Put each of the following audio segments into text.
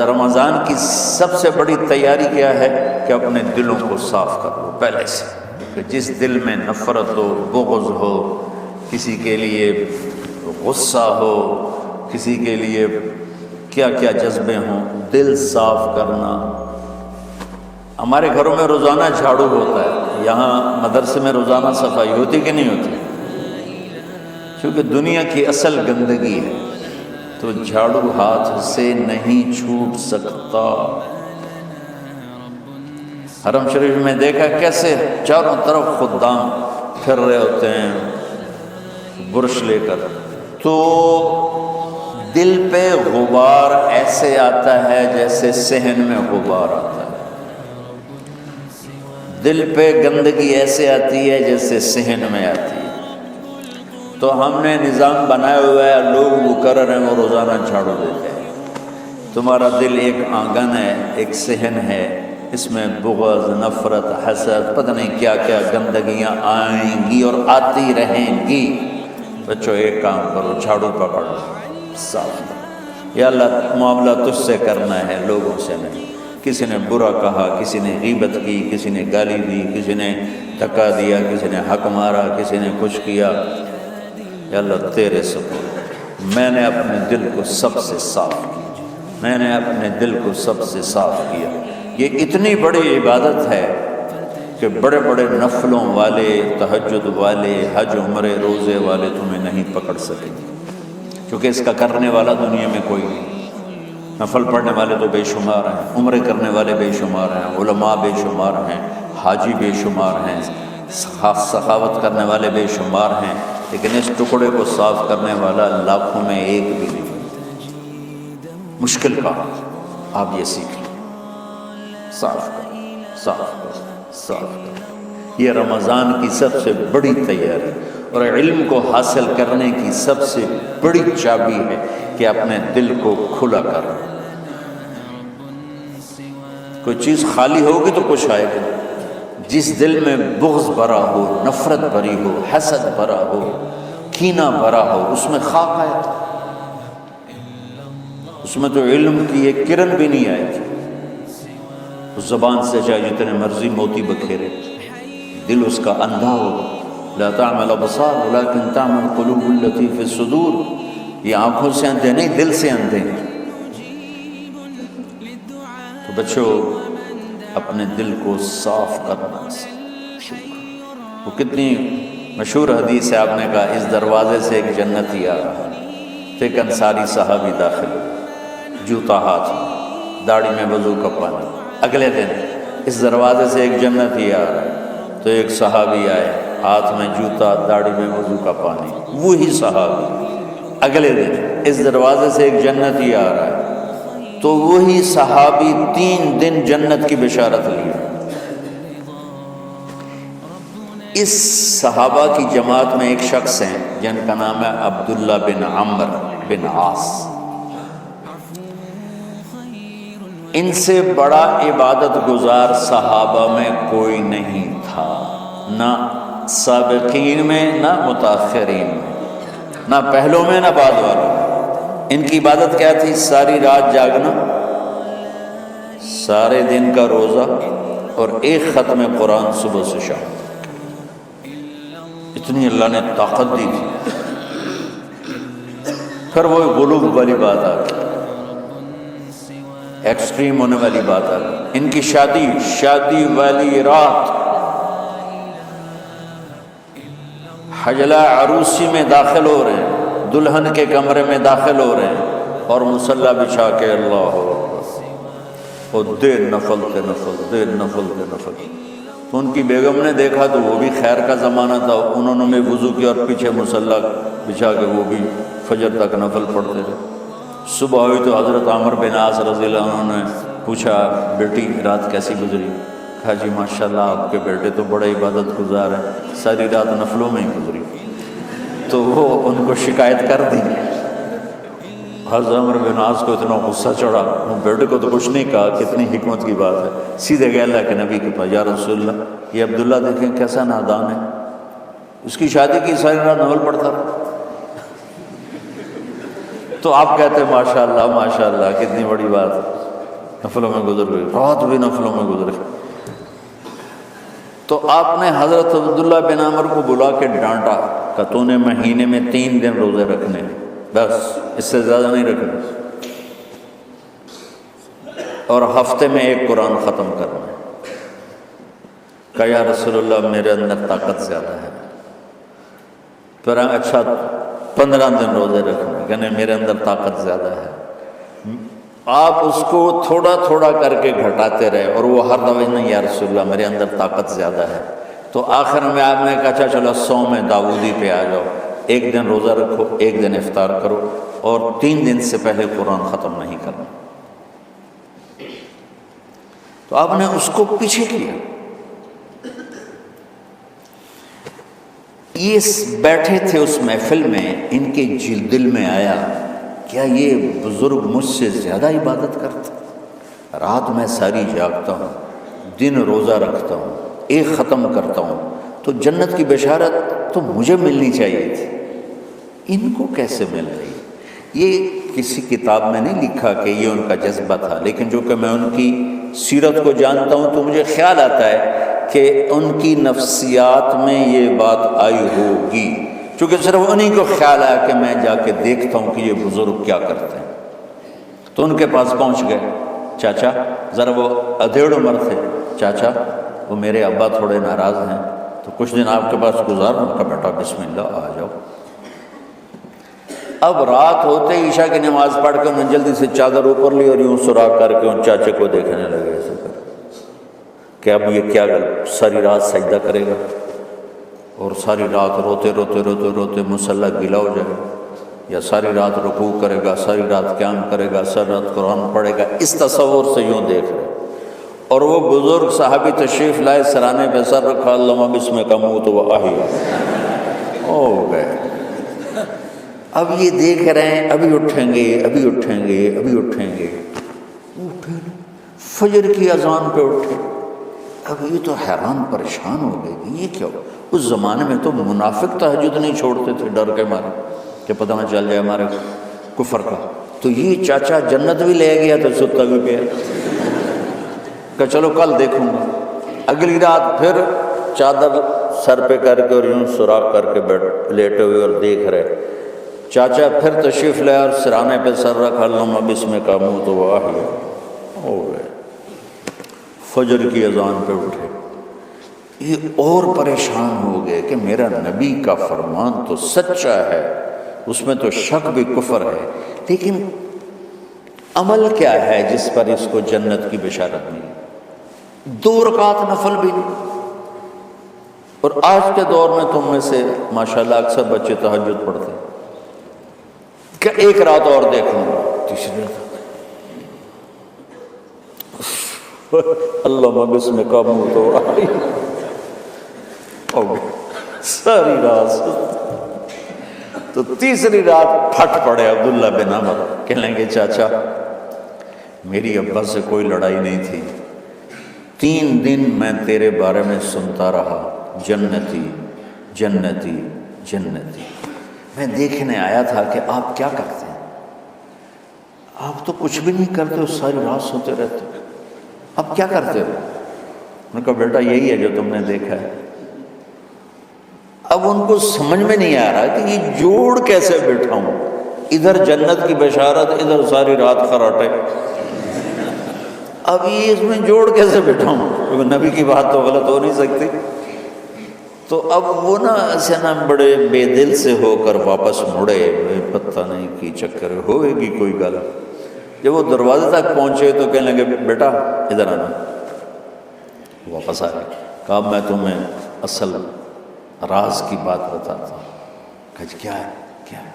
لہذا رمضان کی سب سے بڑی تیاری کیا ہے کہ اپنے دلوں کو صاف کر لو پہلے سے، کہ جس دل میں نفرت ہو، بغض ہو، کسی کے لیے غصہ ہو، کسی کے لیے کیا کیا جذبے ہوں، دل صاف کرنا۔ ہمارے گھروں میں روزانہ جھاڑو ہوتا ہے، یہاں مدرسے میں روزانہ صفائی ہوتی کہ نہیں ہوتی؟ کیونکہ دنیا کی اصل گندگی ہے تو جھاڑو ہاتھ سے نہیں چھوٹ سکتا۔ حرم شریف میں دیکھا کیسے چاروں طرف خدام پھر رہے ہوتے ہیں برش لے کر، تو دل پہ غبار ایسے آتا ہے جیسے صحن میں غبار آتا ہے، دل پہ گندگی ایسے آتی ہے جیسے صحن میں آتی ہے۔ تو ہم نے نظام بنایا ہوا ہے، لوگ مقرر ہیں وہ روزانہ جھاڑو دیتے ہیں۔ تمہارا دل ایک آنگن ہے، ایک صحن ہے، اس میں بغض، نفرت، حسد، پتہ نہیں کیا کیا گندگیاں آئیں گی اور آتی رہیں گی۔ بچوں ایک کام کرو، جھاڑو پکڑ لو، صاف کرو۔ یا اللہ معاملہ تجھ سے کرنا ہے، لوگوں سے نہیں۔ کسی نے برا کہا، کسی نے غیبت کی، کسی نے گالی دی، کسی نے دھکا دیا، کسی نے حق مارا، کسی نے کچھ کیا، یا اللہ تیرے سپرد میں نے اپنے دل کو سب سے صاف کیا، میں نے اپنے دل کو سب سے صاف کیا۔ یہ اتنی بڑی عبادت ہے کہ بڑے بڑے نفلوں والے، تہجد والے، حج عمرے روزے والے تمہیں نہیں پکڑ سکیں گے، کیونکہ اس کا کرنے والا دنیا میں کوئی نہیں۔ نفل پڑھنے والے تو بے شمار ہیں، عمرے کرنے والے بے شمار ہیں، علماء بے شمار ہیں، حاجی بے شمار ہیں، سخاوت کرنے والے بے شمار ہیں، لیکن اس ٹکڑے کو صاف کرنے والا لاکھوں میں ایک بھی نہیں۔ مشکل کام آپ یہ سیکھ لیں، صاف کرو، صاف کرو، صاف کرو۔ یہ رمضان کی سب سے بڑی تیاری اور علم کو حاصل کرنے کی سب سے بڑی چابی ہے کہ اپنے دل کو کھلا کرو۔ کوئی چیز خالی ہوگی تو کچھ آئے گا۔ جس دل میں بغض بھرا ہو، نفرت بھری ہو، حسد بھرا ہو، کینہ بھرا ہو، اس میں خاک آئے گا، اس میں تو علم کی ایک کرن بھی نہیں آئے گی۔ اس زبان سے چاہے جتنے مرضی موتی بکھیرے، دل اس کا اندھا ہوگا۔ لا تعمل ابصار ولكن تعمل قلوب التي في الصدور۔ یہ آنکھوں سے اندھے نہیں، دل سے اندھے ہیں۔ تو بچوں اپنے دل کو صاف کرنا سیکھو۔ وہ کتنی مشہور حدیث ہے، آپ نے کہا اس دروازے سے ایک جنتی آ رہا ہے، تو ایک انصاری صحابی داخل ہوئے، جوتا ہاتھ میں، داڑھی میں وضو کا پانی۔ اگلے دن اس دروازے سے ایک جنتی آ رہا ہے، تو ایک صحابی آئے، ہاتھ میں جوتا، داڑھی میں وضو کا پانی، وہی صحابی۔ اگلے دن اس دروازے سے ایک جنتی آ رہا ہے، تو وہی صحابی 3 دن جنت کی بشارت لیے۔ اس صحابہ کی جماعت میں ایک شخص ہیں جن کا نام ہے عبداللہ بن عمرو بن عاص۔ ان سے بڑا عبادت گزار صحابہ میں کوئی نہیں تھا، نہ سابقین میں نہ متاخرین میں، نہ پہلوں میں نہ بعد والوں میں۔ ان کی عبادت کیا تھی؟ ساری رات جاگنا، سارے دن کا روزہ، اور ایک ختم قرآن صبح سے شام۔ اتنی اللہ نے طاقت دی تھی۔ پھر وہ غلوب والی بات آ گئی، ایکسٹریم ہونے والی بات آ گئی۔ ان کی شادی والی رات حجلہ عروسی میں داخل ہو رہے ہیں، دلہن کے کمرے میں داخل ہو رہے ہیں، اور مصلی بچھا کے اللہ اور دیر نفل کے نفل، دیر نفل کے نفل۔ تو ان کی بیگم نے دیکھا تو وہ بھی خیر کا زمانہ تھا، انہوں نے وضو کیا اور پیچھے مصلی بچھا کے وہ بھی فجر تک نفل پڑھتے تھے۔ صبح ہوئی تو حضرت عمرو بن عاص رضی اللہ عنہ نے پوچھا، بیٹی رات کیسی گزری؟ کہا جی ماشاءاللہ آپ کے بیٹے تو بڑا عبادت گزار ہے، ساری رات نفلوں میں ہی گزری۔ تو وہ ان کو شکایت کر دی۔ حضرت عمرو بن عاص کو اتنا غصہ چڑھا، وہ بیٹے کو تو کچھ نہیں کہا، کتنی حکمت کی بات ہے، سیدھے گئے اللہ کے نبی کے پاس، یا رسول اللہ یہ عبداللہ دیکھیں کیسا نادان ہے، اس کی شادی کی ساری رات نفل پڑھتا رہا۔ تو آپ کہتے ہیں ماشاءاللہ ماشاءاللہ کتنی بڑی بات ہے۔ نفلوں میں گزر گئی، رات بھی نفلوں میں گزر گئی۔ تو آپ نے حضرت عبداللہ بن عمر کو بلا کے ڈانٹا کہ تو نے مہینے میں 3 دن روزے رکھنے، بس اس سے زیادہ نہیں رکھنے، اور ہفتے میں 1 قرآن ختم کرنا۔ کہا یا رسول اللہ میرے اندر طاقت زیادہ ہے۔ پھر اچھا 15 دن روزے رکھنے، کہنے میرے اندر طاقت زیادہ ہے۔ آپ اس کو تھوڑا تھوڑا کر کے گھٹاتے رہے، اور وہ ہر دفعہ نہیں یا رسول اللہ میرے اندر طاقت زیادہ ہے۔ تو آخر میں آپ نے کہا اچھا چلو صوم داؤدی پہ آ جاؤ، 1 دن روزہ رکھو، 1 دن افطار کرو، اور 3 دن سے پہلے قرآن ختم نہیں کرنا۔ تو آپ نے اس کو پیچھے کیا۔ یہ بیٹھے تھے اس محفل میں، ان کے دل میں آیا کیا یہ بزرگ مجھ سے زیادہ عبادت کرتا؟ رات میں ساری جاگتا ہوں، دن روزہ رکھتا ہوں، 1 ختم کرتا ہوں، تو جنت کی بشارت تو مجھے ملنی چاہیے تھی، ان کو کیسے مل رہی؟ یہ کسی کتاب میں نہیں لکھا کہ یہ ان کا جذبہ تھا، لیکن جو کہ میں ان کی سیرت کو جانتا ہوں تو مجھے خیال آتا ہے کہ ان کی نفسیات میں یہ بات آئی ہوگی، چونکہ صرف انہیں کو خیال آیا کہ میں جا کے دیکھتا ہوں کہ یہ بزرگ کیا کرتے ہیں۔ تو ان کے پاس پہنچ گئے، چاچا، ذرا وہ ادھیڑ عمر تھے، چاچا وہ میرے ابا تھوڑے ناراض ہیں، تو کچھ دن آپ کے پاس گزاروں کا، بیٹا بسم اللہ آ جاؤ۔ اب رات ہوتے عشاء کی نماز پڑھ کے انہوں نے جلدی سے چادر اوپر لی اور یوں سراغ کر کے ان چاچے کو دیکھنے لگے ایسے کر کہ اب یہ کیا ساری رات سجدہ کرے گا، اور ساری رات روتے روتے روتے روتے مصلی گیلا ہو جائے گا، یا ساری رات رکوع کرے گا، ساری رات قیام کرے گا، ساری رات قرآن پڑھے گا، اس تصور سے یوں دیکھ رہے۔ اور وہ بزرگ صحابی تشریف لائے، سرانے پہ سر رکھا، اللہم بسمک اموت و احیا، ہو گئے۔ اب یہ دیکھ رہے ہیں ابھی اٹھیں گے، ابھی اٹھیں گے، ابھی اٹھیں گے، اٹھے نہیں، فجر کی اذان پہ اٹھے۔ اب یہ تو حیران پریشان ہو گئے کہ یہ کیا ہو؟ اس زمانے میں تو منافق تہجد نہیں چھوڑتے تھے ڈر کے مارے کہ پتہ نہ چل جائے ہمارے کفر کا۔ تو یہ چاچا جنت بھی لے گیا تو ستا بھی پیا کہ چلو کل دیکھوں گا۔ اگلی رات پھر چادر سر پہ کر کے اور یوں سراغ کر کے لیٹے ہوئے اور دیکھ رہے۔ چاچا پھر تشریف لے اور سرانے پہ سر رکھا، اللہم بسمک اموت و احیا، ہو گئے۔ فجر کی اذان پہ اٹھے، یہ اور پریشان ہو گئے کہ میرا نبی کا فرمان تو سچا ہے، اس میں تو شک بھی کفر ہے، لیکن عمل کیا ہے جس پر اس کو جنت کی بشارت ملی؟ 2 رکعت نفل بھی نہیں۔ اور آج کے دور میں تم میں سے ماشاءاللہ اکثر بچے تہجد پڑھتے، کہ 1 رات اور دیکھوں گا، تیسری رات اللہم بسمک اموت و احیا، ہو گئی ساری رات۔ تو تیسری رات پھٹ پڑے عبداللہ بن عمر، کہنے لگے چاچا میری ابا سے کوئی لڑائی نہیں تھی، 3 دن میں تیرے بارے میں سنتا رہا، جنتی جنتی جنتی۔ میں دیکھنے آیا تھا کہ آپ کیا کرتے ہیں، آپ تو کچھ بھی نہیں کرتے، ساری رات سوتے رہتے، اب کیا کرتے ہو؟ میں نے کہا بیٹا یہی ہے جو تم نے دیکھا ہے۔ اب ان کو سمجھ میں نہیں آ رہا کہ یہ جوڑ کیسے بٹھاؤں، ادھر جنت کی بشارت، ادھر ساری رات خراٹے، اب یہ اس میں جوڑ کیسے بٹھاؤں، کیونکہ نبی کی بات تو غلط ہو نہیں سکتی۔ تو اب وہ نا ایسے نا بڑے بے دل سے ہو کر واپس مڑے، پتہ نہیں کی چکر ہوئے گی کوئی گل۔ جب وہ دروازے تک پہنچے تو کہنے لگے بیٹا ادھر آنا، واپس آ گئے۔ کہا میں تمہیں اصل راز کی بات بتاتا ہوں۔ کہا کیا ہے کیا ہے؟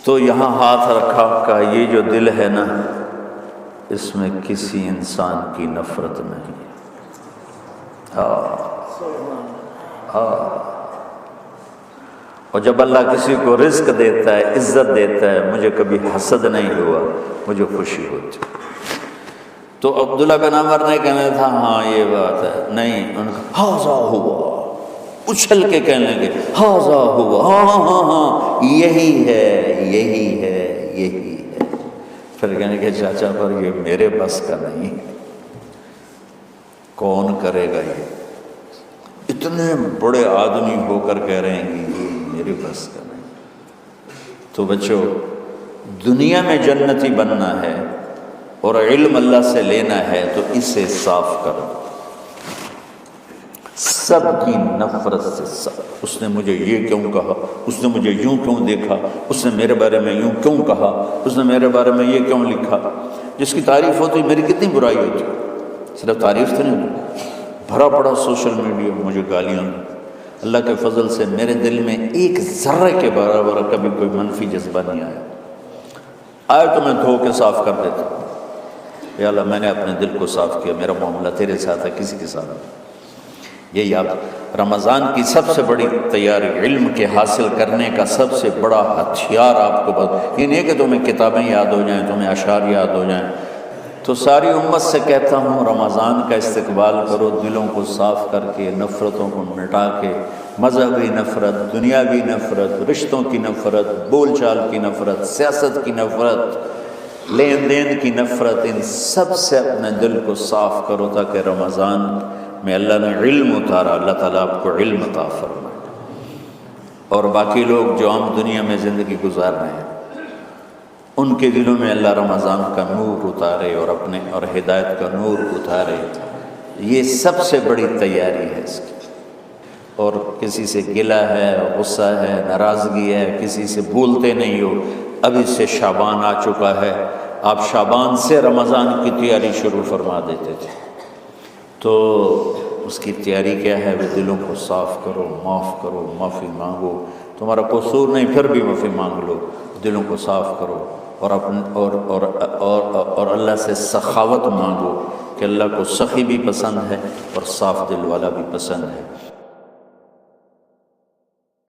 تو یہاں ہاتھ رکھا، کہا یہ جو دل ہے نا اس میں کسی انسان کی نفرت نہیں ہے۔ اور جب اللہ کسی کو رزق دیتا ہے، عزت دیتا ہے، مجھے کبھی حسد نہیں ہوا، مجھے خوشی ہوتی۔ تو عبداللہ بن عمر نے کہنا تھا ہاں یہ بات ہے، نہیں، ان کا ہاذا ہوا، اچھل کے کہنے لگے ہاذا ہوا، ہاں ہاں ہاں یہی ہے یہی ہے یہی ہے۔ پھر کہنے کہ چاچا پر یہ میرے بس کا نہیں، کون کرے گا یہ؟ اتنے بڑے آدمی ہو کر کہہ رہے ہیں کہ یہ میرے بس کا نہیں۔ تو بچوں، دنیا میں جنتی بننا ہے اور علم اللہ سے لینا ہے تو اسے صاف کرو، سب کی نفرت سے سب۔ اس نے مجھے یہ کیوں کہا، اس نے مجھے یوں کیوں دیکھا، اس نے میرے بارے میں یوں کیوں کہا، اس نے میرے بارے میں یہ کیوں لکھا۔ جس کی تعریف ہوتی میری کتنی برائی ہوتی، صرف تعریف تو نہیں، بھرا پڑا سوشل میڈیا مجھے گالیاں۔ اللہ کے فضل سے میرے دل میں ایک ذرے کے برابر کبھی کوئی منفی جذبہ نہیں آیا، آئے تو میں دھو کے صاف کر دیتا ہوں، یا اللہ میں نے اپنے دل کو صاف کیا، میرا معاملہ تیرے ساتھ ہے، کسی کے ساتھ نہیں۔ یہی آپ رمضان کی سب سے بڑی تیاری، علم کے حاصل کرنے کا سب سے بڑا ہتھیار آپ کو یہ نہیں کہ تمہیں کتابیں یاد ہو جائیں، تمہیں اشعار یاد ہو جائیں۔ تو ساری امت سے کہتا ہوں رمضان کا استقبال کرو، دلوں کو صاف کر کے، نفرتوں کو مٹا کے، مذہبی نفرت، دنیاوی نفرت، رشتوں کی نفرت، بول چال کی نفرت، سیاست کی نفرت، لین دین کی نفرت، ان سب سے اپنے دل کو صاف کرو تاکہ رمضان میں اللہ نے علم اتارا، اللہ تعالیٰ آپ کو علم عطا فرمائے، اور باقی لوگ جو عام دنیا میں زندگی گزار رہے ہیں ان کے دلوں میں اللہ رمضان کا نور اتارے اور ہدایت کا نور اتارے۔ یہ سب سے بڑی تیاری ہے اس کی۔ اور کسی سے گلہ ہے، غصہ ہے، ناراضگی ہے، کسی سے بھولتے نہیں ہو، ابھی سے شعبان آ چکا ہے، آپ شعبان سے رمضان کی تیاری شروع فرما دیتے تھے، تو اس کی تیاری کیا ہے؟ وہ دلوں کو صاف کرو، معاف کرو، معافی مانگو، تمہارا قصور نہیں پھر بھی معافی مانگ لو، دلوں کو صاف کرو، اور اللہ سے سخاوت مانگو کہ اللہ کو سخی بھی پسند ہے اور صاف دل والا بھی پسند ہے۔